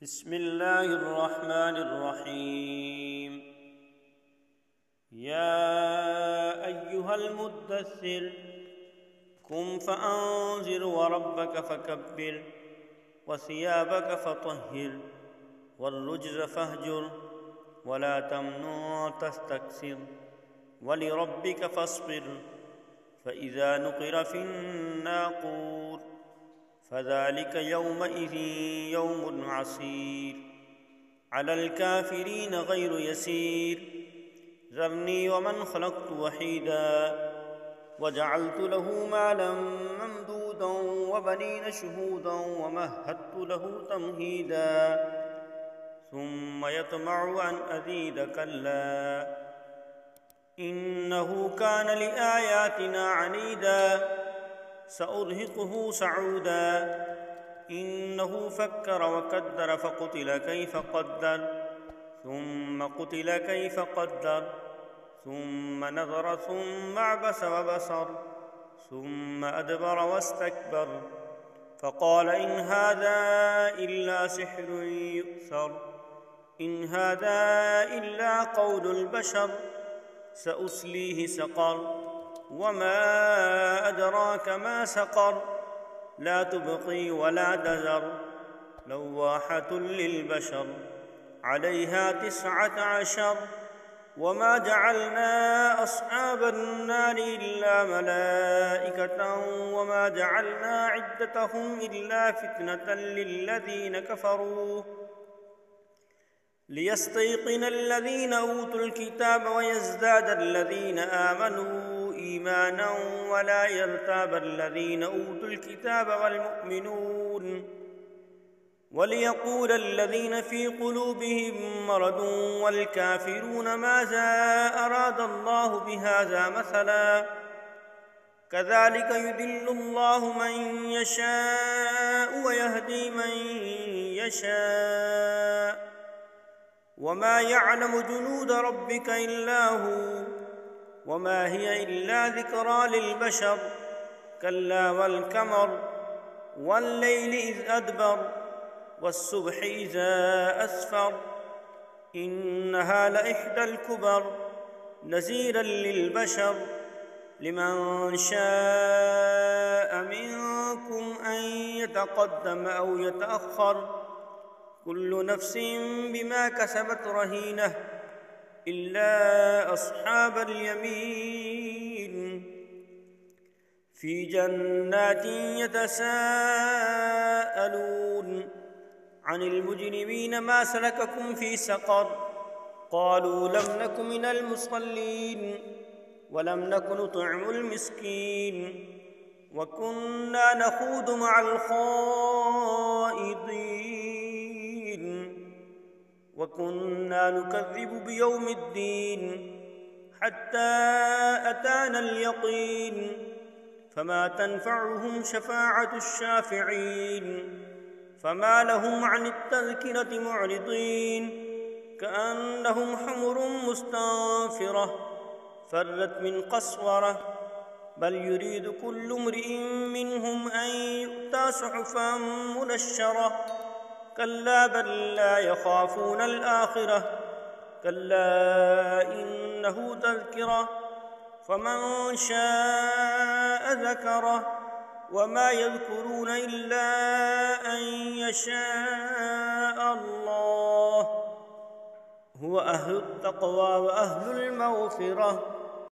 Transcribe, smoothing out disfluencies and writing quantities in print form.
بسم الله الرحمن الرحيم. يا أيها المدثر قم فأنذر وربك فكبر وثيابك فطهر والرجز فاهجر ولا تمنن تستكثر ولربك فاصبر فإذا نقر في الناقور فذلك يومئذ يوم عسير على الكافرين غير يسير. ذرني ومن خلقت وحيدا وجعلت له مالا ممدودا وبنين شهودا ومهدت له تمهيدا ثم يطمع أن أزيد كلا إنه كان لآياتنا عنيدا سأرهقه سعودا إنه فكر وكدر فقتل كيف قدر ثم قتل كيف قدر ثم نظر ثم عبس وبصر ثم أدبر واستكبر فقال إن هذا إلا سحر يؤثر إن هذا إلا قول البشر سأصليه سقر وما أدراك ما سقر لا تبقي ولا تذر لواحة للبشر عليها 19 وما جعلنا أصحاب النار إلا ملائكة وما جعلنا عدتهم إلا فتنة للذين كفروا ليستيقن الذين أوتوا الكتاب ويزداد الذين آمنوا إيمانا ولا يرتاب الذين أوتوا الكتاب والمؤمنون وليقول الذين في قلوبهم مرض والكافرون ماذا أراد الله بهذا مثلا كذلك يضل الله من يشاء ويهدي من يشاء وما يعلم جنود ربك إلا هو وما هي إلا ذكرى للبشر كلا والقمر والليل إذ أدبر والصبح إذا أسفر إنها لإحدى الكبر نذيرا للبشر لمن شاء منكم أن يتقدم أو يتأخر كل نفس بما كسبت رهينة إلا أصحاب اليمين في جنات يتساءلون عن المجرمين ما سلككم في سقر قالوا لم نك من المصلين ولم نك نطعم المسكين وكنا نخوض مع الخائضين وكنا نكذب بيوم الدين حتى أتانا اليقين فما تنفعهم شفاعة الشافعين فما لهم عن التذكرة معرضين كأنهم حمر مستنفرة فرت من قسورة بل يريد كل امرئ منهم أن يؤتى صحفا منشرة كلا بل لا يخافون الآخرة كلا إنه تذكرة فمن شاء ذكره وما يذكرون إلا أن يشاء الله هو أهل التقوى وأهل المغفرة